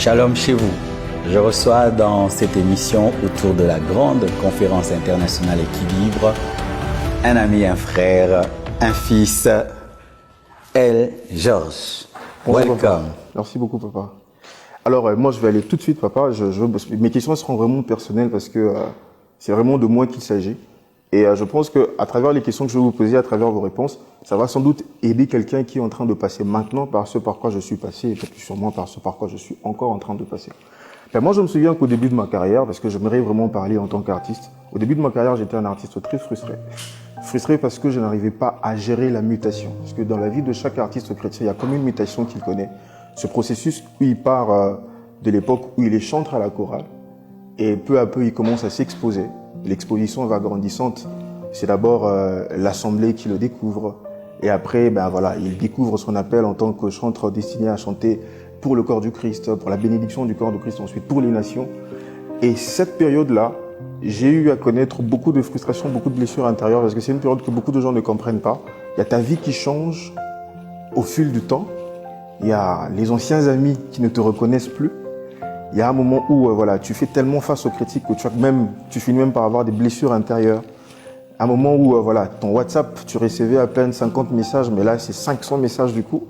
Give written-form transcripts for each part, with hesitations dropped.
Shalom chez vous. Je reçois dans cette émission autour de la grande conférence internationale Équilibre un ami, un frère, un fils, El Georges. Bonjour, Welcome. papa. Merci beaucoup, papa. Alors, moi, je vais aller tout de suite, papa. Mes questions seront vraiment personnelles parce que c'est vraiment de moi qu'il s'agit. Et je pense qu'à travers les questions que je vais vous poser, à travers vos réponses, ça va sans doute aider quelqu'un qui est en train de passer maintenant par ce par quoi je suis passé et peut-être sûrement par ce par quoi je suis encore en train de passer. Ben, moi, je me souviens qu'au début de ma carrière, parce que j'aimerais vraiment parler en tant qu'artiste, au début de ma carrière, j'étais un artiste très frustré. Frustré parce que je n'arrivais pas à gérer la mutation. Parce que dans la vie de chaque artiste chrétien, il y a comme une mutation qu'il connaît. Ce processus où il part de l'époque où il est chanteur à la chorale et peu à peu, il commence à s'exposer. L'exposition va grandissante. C'est d'abord l'assemblée qui le découvre. Et après, ben voilà, il découvre son appel en tant que chanteur destiné à chanter pour le corps du Christ, pour la bénédiction du corps du Christ, ensuite pour les nations. Et cette période-là, j'ai eu à connaître beaucoup de frustrations, beaucoup de blessures intérieures, parce que c'est une période que beaucoup de gens ne comprennent pas. Il y a ta vie qui change au fil du temps. Il y a les anciens amis qui ne te reconnaissent plus. Il y a un moment où voilà, tu fais tellement face aux critiques que tu finis même par avoir des blessures intérieures. Un moment où voilà, ton WhatsApp, tu recevais à peine 50 messages, mais là, c'est 500 messages du coup.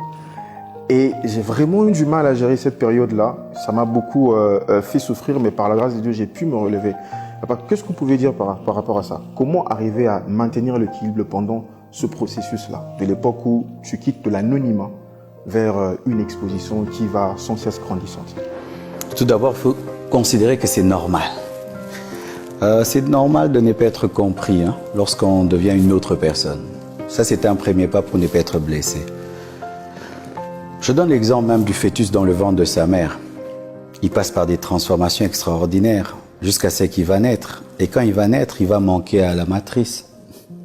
Et j'ai vraiment eu du mal à gérer cette période-là. Ça m'a beaucoup fait souffrir, mais par la grâce de Dieu, j'ai pu me relever. Papa, qu'est-ce que vous pouvez dire par rapport à ça? Comment arriver à maintenir l'équilibre pendant ce processus-là, de l'époque où tu quittes de l'anonymat vers une exposition qui va sans cesse grandissante? Tout d'abord, il faut considérer que c'est normal. C'est normal de ne pas être compris lorsqu'on devient une autre personne. Ça, c'est un premier pas pour ne pas être blessé. Je donne l'exemple même du fœtus dans le ventre de sa mère. Il passe par des transformations extraordinaires jusqu'à ce qu'il va naître. Et quand il va naître, il va manquer à la matrice.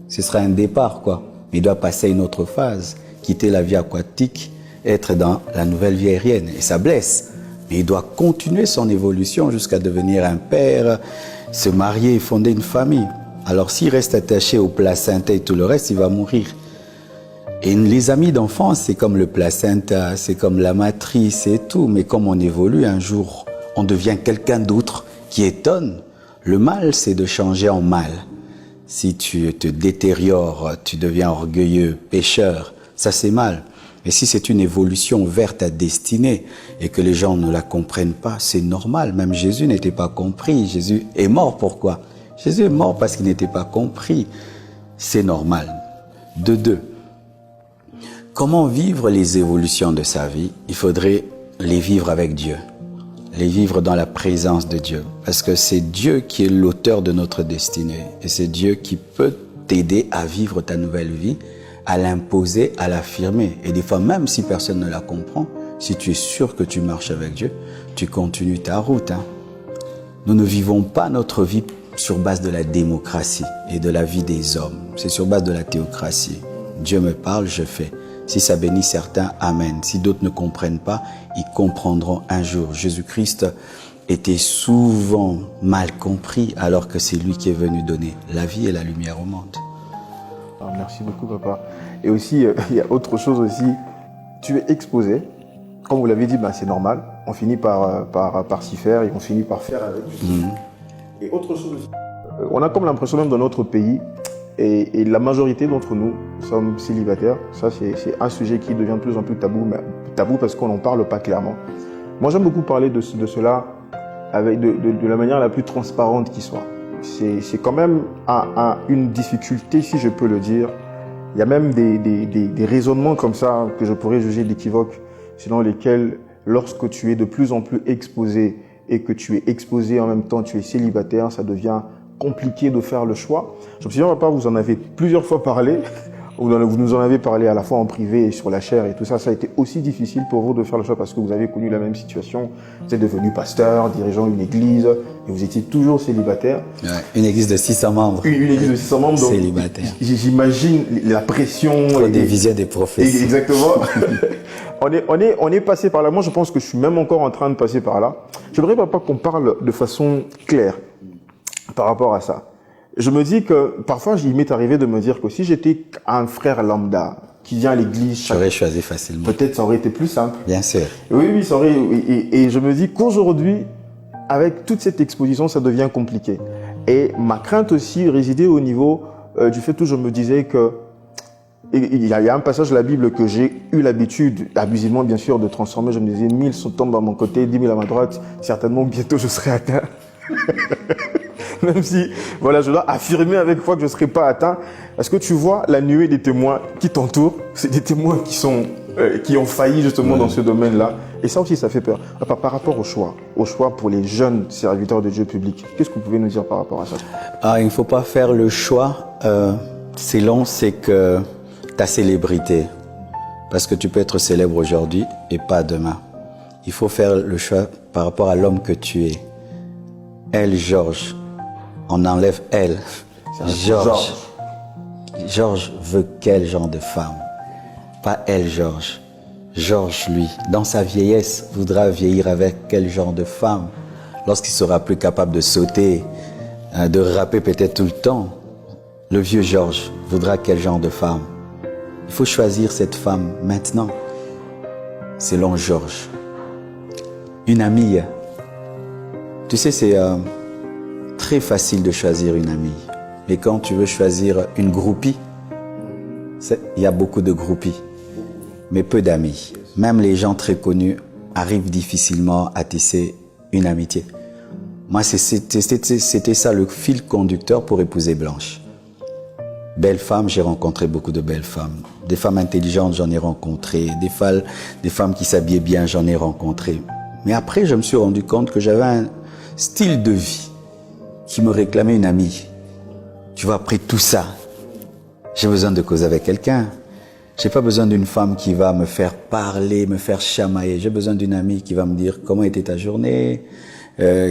Ce sera un départ, quoi. Il doit passer à une autre phase, quitter la vie aquatique, être dans la nouvelle vie aérienne. Et ça blesse. Mais il doit continuer son évolution jusqu'à devenir un père, se marier et fonder une famille. Alors s'il reste attaché au placenta et tout le reste, il va mourir. Et les amis d'enfance, c'est comme le placenta, c'est comme la matrice et tout. Mais comme on évolue, un jour, on devient quelqu'un d'autre qui étonne. Le mal, c'est de changer en mal. Si tu te détériores, tu deviens orgueilleux, pécheur, ça c'est mal. Mais si c'est une évolution vers ta destinée et que les gens ne la comprennent pas, c'est normal. Même Jésus n'était pas compris. Jésus est mort, pourquoi? Jésus est mort parce qu'il n'était pas compris. C'est normal. De deux. Comment vivre les évolutions de sa vie? Il faudrait les vivre avec Dieu. Les vivre dans la présence de Dieu. Parce que c'est Dieu qui est l'auteur de notre destinée. Et c'est Dieu qui peut t'aider à vivre ta nouvelle vie, à l'imposer, à l'affirmer. Et des fois, même si personne ne la comprend, si tu es sûr que tu marches avec Dieu, tu continues ta route. Nous ne vivons pas notre vie sur base de la démocratie et de la vie des hommes. C'est sur base de la théocratie. Dieu me parle, je fais. Si ça bénit certains, amen. Si d'autres ne comprennent pas, ils comprendront un jour. Jésus-Christ était souvent mal compris alors que c'est lui qui est venu donner la vie et la lumière au monde. Ah, merci beaucoup, papa. Et aussi, il y a autre chose aussi. Tu es exposé. Comme vous l'avez dit, ben, c'est normal. On finit par s'y faire et on finit par faire avec. Et autre chose aussi. On a comme l'impression même dans notre pays, et la majorité d'entre nous sommes célibataires. Ça, c'est un sujet qui devient de plus en plus tabou, mais tabou parce qu'on n'en parle pas clairement. Moi, j'aime beaucoup parler de cela avec de la manière la plus transparente qui soit. C'est quand même une difficulté, si je peux le dire. Il y a même des raisonnements comme ça que je pourrais juger d'équivoques, selon lesquels, lorsque tu es de plus en plus exposé et que tu es exposé en même temps, tu es célibataire, ça devient compliqué de faire le choix. Je me souviens, papa, vous en avez plusieurs fois parlé. Vous nous en avez parlé à la fois en privé et sur la chair et tout ça. Ça a été aussi difficile pour vous de faire le choix parce que vous avez connu la même situation. Vous êtes devenu pasteur, dirigeant une église et vous étiez toujours célibataire. Ouais, une église de 600 membres. Une église de 600 membres. Donc, célibataire. J'imagine la pression. Pour des visions des prophéties. Exactement. on est passé par là. Moi, je pense que je suis même encore en train de passer par là. J'aimerais, papa, qu'on parle de façon claire par rapport à ça. Je me dis que parfois, il m'est arrivé de me dire que si j'étais un frère lambda qui vient à l'église. J'aurais choisi facilement. Peut-être ça aurait été plus simple. Bien sûr. Oui, ça aurait. Et je me dis qu'aujourd'hui, avec toute cette exposition, ça devient compliqué. Et ma crainte aussi résidait au niveau du fait où je me disais que il y a un passage de la Bible que j'ai eu l'habitude, abusivement bien sûr, de transformer. Je me disais, 1000 tombent à mon côté, 10 000 à ma droite. Certainement, bientôt, je serai atteint. Même si, voilà, je dois affirmer avec foi que je ne serai pas atteint. Parce que tu vois, la nuée des témoins qui t'entourent, c'est des témoins qui ont failli justement dans ce domaine-là. Et ça aussi, ça fait peur. Par rapport au choix pour les jeunes serviteurs de Dieu public, qu'est-ce que vous pouvez nous dire par rapport à ça? Il ne faut pas faire le choix. C'est long, c'est que ta célébrité. Parce que tu peux être célèbre aujourd'hui et pas demain. Il faut faire le choix par rapport à l'homme que tu es. Elle, Georges. On enlève elle. Georges. Georges veut quel genre de femme? Pas elle, Georges. Georges, lui, dans sa vieillesse, voudra vieillir avec quel genre de femme? Lorsqu'il sera plus capable de sauter, de rapper peut-être tout le temps, le vieux Georges voudra quel genre de femme? Il faut choisir cette femme maintenant, selon Georges. Une amie. Tu sais, c'est très facile de choisir une amie. Mais quand tu veux choisir une groupie, il y a beaucoup de groupies, mais peu d'amis. Même les gens très connus arrivent difficilement à tisser une amitié. Moi, c'était ça le fil conducteur pour épouser Blanche. Belles femmes, j'ai rencontré beaucoup de belles femmes. Des femmes intelligentes, j'en ai rencontré. Des femmes qui s'habillaient bien, j'en ai rencontré. Mais après, je me suis rendu compte que j'avais un style de vie qui me réclamait une amie. Tu vois, après tout ça, j'ai besoin de causer avec quelqu'un. J'ai pas besoin d'une femme qui va me faire parler, me faire chamailler. J'ai besoin d'une amie qui va me dire comment était ta journée,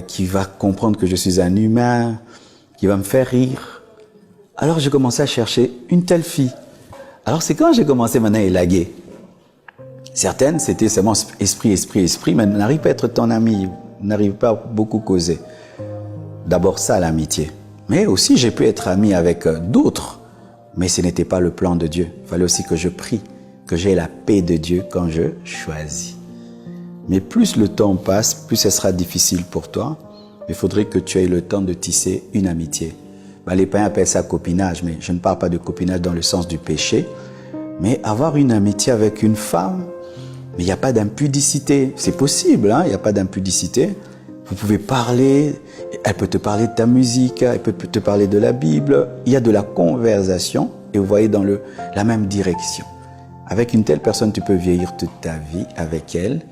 qui va comprendre que je suis un humain, qui va me faire rire. Alors j'ai commencé à chercher une telle fille. Alors c'est quand j'ai commencé maintenant à élaguer. Certaines, c'était seulement esprit, mais n'arrive pas à être ton ami, n'arrive pas à beaucoup causer. D'abord ça, l'amitié. Mais aussi j'ai pu être ami avec d'autres. Mais ce n'était pas le plan de Dieu. Il fallait aussi que je prie, que j'ai la paix de Dieu quand je choisis. Mais plus le temps passe, plus ce sera difficile pour toi. Il faudrait que tu aies le temps de tisser une amitié. Les païens appellent ça copinage, mais je ne parle pas de copinage dans le sens du péché. Mais avoir une amitié avec une femme, mais il n'y a pas d'impudicité. C'est possible, hein? Il n'y a pas d'impudicité. Vous pouvez parler, elle peut te parler de ta musique, elle peut te parler de la Bible. Il y a de la conversation et vous voyez dans la même direction. Avec une telle personne, tu peux vieillir toute ta vie avec elle.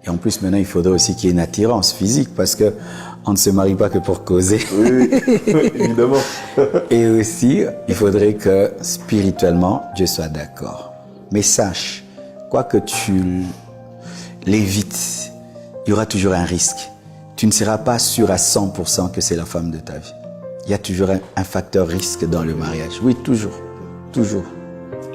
Et en plus, maintenant, il faudrait aussi qu'il y ait une attirance physique parce que on ne se marie pas que pour causer. Oui, évidemment. Et aussi, il faudrait que spirituellement, Dieu soit d'accord. Mais sache, quoi que tu l'évites, il y aura toujours un risque. Tu ne seras pas sûr à 100% que c'est la femme de ta vie. Il y a toujours un facteur risque dans le mariage. Oui, toujours. Toujours.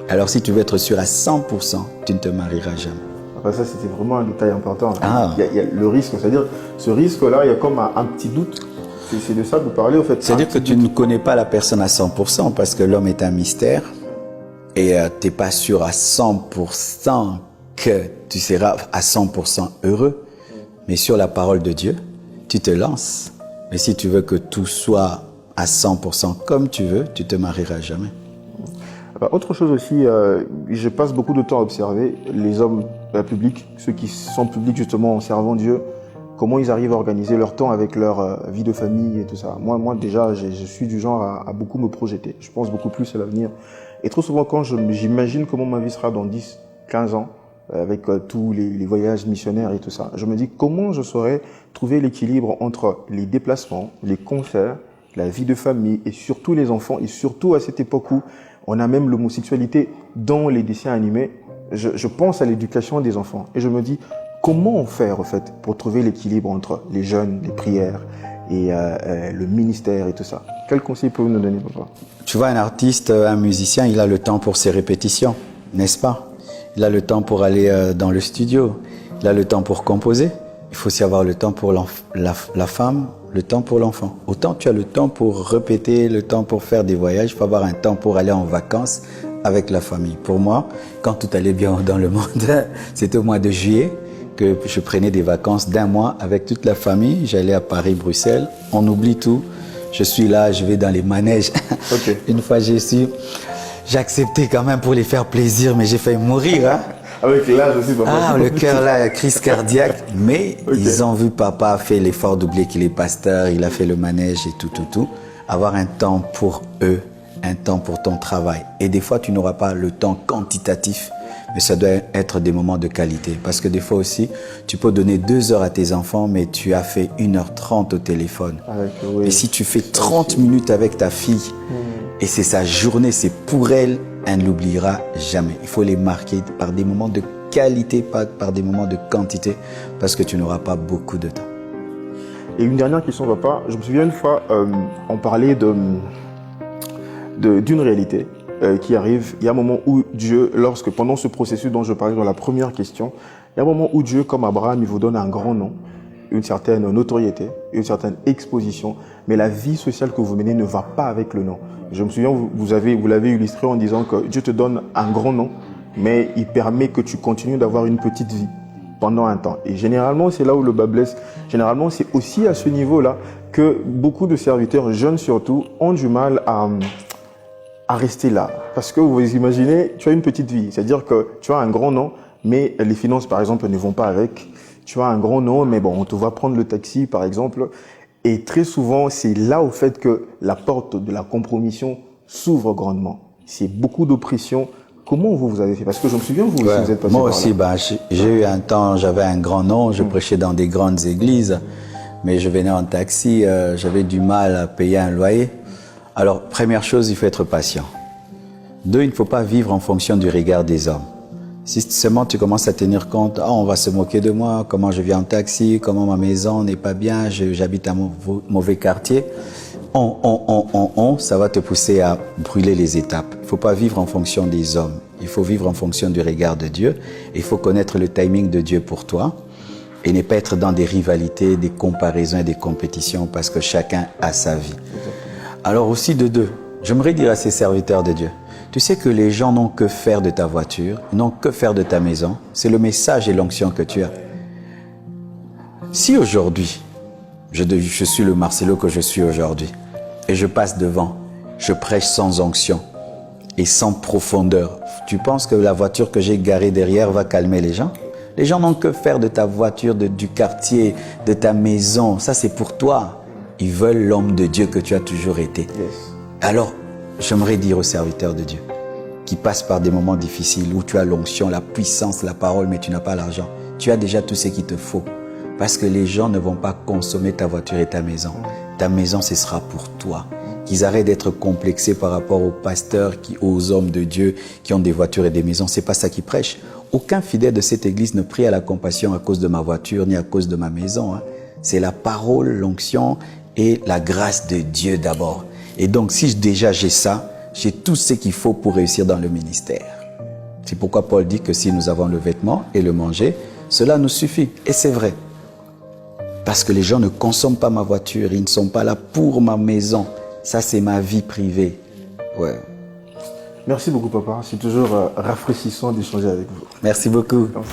Alors si tu veux être sûr à 100%, tu ne te marieras jamais. Après ça, c'était vraiment un détail important. Ah. Il y a le risque, c'est-à-dire, ce risque-là, il y a comme un petit doute. C'est de ça que vous parlez, en fait. C'est-à-dire que tu ne connais pas la personne à 100% parce que l'homme est un mystère et tu n'es pas sûr à 100% que tu seras à 100% heureux. Mais sur la parole de Dieu, tu te lances. Mais si tu veux que tout soit à 100% comme tu veux, tu te marieras jamais. Autre chose aussi, je passe beaucoup de temps à observer les hommes publics, ceux qui sont publics justement en servant Dieu, comment ils arrivent à organiser leur temps avec leur vie de famille et tout ça. Moi déjà, je suis du genre à beaucoup me projeter. Je pense beaucoup plus à l'avenir. Et trop souvent, quand j'imagine comment ma vie sera dans 10, 15 ans, avec tous les voyages missionnaires et tout ça, je me dis comment je saurais trouver l'équilibre entre les déplacements, les concerts, la vie de famille et surtout les enfants, et surtout à cette époque où on a même l'homosexualité dans les dessins animés. Je pense à l'éducation des enfants et je me dis comment faire en fait pour trouver l'équilibre entre les jeunes, les prières et le ministère et tout ça. Quel conseil pouvez-vous nous donner, papa? Tu vois, un artiste, un musicien, il a le temps pour ses répétitions, n'est-ce pas? Il a le temps pour aller dans le studio, il a le temps pour composer. Il faut aussi avoir le temps pour la femme, le temps pour l'enfant. Autant tu as le temps pour répéter, le temps pour faire des voyages, il faut avoir un temps pour aller en vacances avec la famille. Pour moi, quand tout allait bien dans le monde, c'était au mois de juillet que je prenais des vacances d'1 mois avec toute la famille. J'allais à Paris, Bruxelles. On oublie tout. Je suis là, je vais dans les manèges. Ok. Une fois j'ai accepté quand même pour les faire plaisir, mais j'ai failli mourir. Hein. Avec l'âge aussi, papa. Ah, le cœur là, crise cardiaque. Mais Ok. ils ont vu papa faire l'effort d'oublier qu'il est pasteur, il a fait le manège et tout. Avoir un temps pour eux, un temps pour ton travail. Et des fois, tu n'auras pas le temps quantitatif, mais ça doit être des moments de qualité. Parce que des fois aussi, tu peux donner 2 heures à tes enfants, mais tu as fait 1h30 au téléphone. Oui. Et si tu fais 30 minutes avec ta fille, et c'est sa journée, c'est pour elle, elle ne l'oubliera jamais. Il faut les marquer par des moments de qualité, pas par des moments de quantité, parce que tu n'auras pas beaucoup de temps. Et une dernière question, papa. Je me souviens une fois, on parlait d'une réalité qui arrive. Il y a un moment où Dieu, pendant ce processus dont je parlais dans la première question, il y a un moment où Dieu, comme Abraham, il vous donne un grand nom, une certaine notoriété, une certaine exposition, mais la vie sociale que vous menez ne va pas avec le nom. Je me souviens, vous l'avez illustré en disant que Dieu te donne un grand nom, mais il permet que tu continues d'avoir une petite vie pendant un temps. Et généralement, c'est là où le bas blesse. Généralement, c'est aussi à ce niveau-là que beaucoup de serviteurs, jeunes surtout, ont du mal à rester là. Parce que vous imaginez, tu as une petite vie. C'est-à-dire que tu as un grand nom, mais les finances, par exemple, ne vont pas avec. Tu as un grand nom, mais bon, on te va prendre le taxi, par exemple. Et très souvent, c'est là au fait que la porte de la compromission s'ouvre grandement. C'est beaucoup d'oppression. Comment vous avez fait? Parce que je me souviens, vous êtes passé moi par aussi, là. j'ai eu un temps, j'avais un grand nom, je prêchais dans des grandes églises, mais je venais en taxi, j'avais du mal à payer un loyer. Alors, première chose, il faut être patient. 2, il ne faut pas vivre en fonction du regard des hommes. Si seulement tu commences à tenir compte, on va se moquer de moi, comment je viens en taxi, comment ma maison n'est pas bien, j'habite un mauvais quartier, ça va te pousser à brûler les étapes. Il ne faut pas vivre en fonction des hommes. Il faut vivre en fonction du regard de Dieu. Il faut connaître le timing de Dieu pour toi et ne pas être dans des rivalités, des comparaisons et des compétitions parce que chacun a sa vie. Alors aussi de 2, j'aimerais dire à ces serviteurs de Dieu, tu sais que les gens n'ont que faire de ta voiture, n'ont que faire de ta maison. C'est le message et l'onction que tu as. Si aujourd'hui, je suis le Marcelo que je suis aujourd'hui, et je passe devant, je prêche sans onction et sans profondeur, tu penses que la voiture que j'ai garée derrière va calmer les gens? Les gens n'ont que faire de ta voiture, du quartier, de ta maison. Ça, c'est pour toi. Ils veulent l'homme de Dieu que tu as toujours été. Yes. Alors, j'aimerais dire aux serviteurs de Dieu qui passent par des moments difficiles où tu as l'onction, la puissance, la parole, mais tu n'as pas l'argent. Tu as déjà tout ce qu'il te faut. Parce que les gens ne vont pas consommer ta voiture et ta maison. Ta maison, ce sera pour toi. Qu'ils arrêtent d'être complexés par rapport aux pasteurs, aux hommes de Dieu qui ont des voitures et des maisons. C'est pas ça qu'ils prêchent. Aucun fidèle de cette église ne prie à la compassion à cause de ma voiture ni à cause de ma maison. C'est la parole, l'onction et la grâce de Dieu d'abord. Et donc, si déjà j'ai ça, j'ai tout ce qu'il faut pour réussir dans le ministère. C'est pourquoi Paul dit que si nous avons le vêtement et le manger, cela nous suffit. Et c'est vrai. Parce que les gens ne consomment pas ma voiture, ils ne sont pas là pour ma maison. Ça, c'est ma vie privée. Ouais. Merci beaucoup, papa. C'est toujours rafraîchissant d'échanger avec vous. Merci beaucoup. Merci.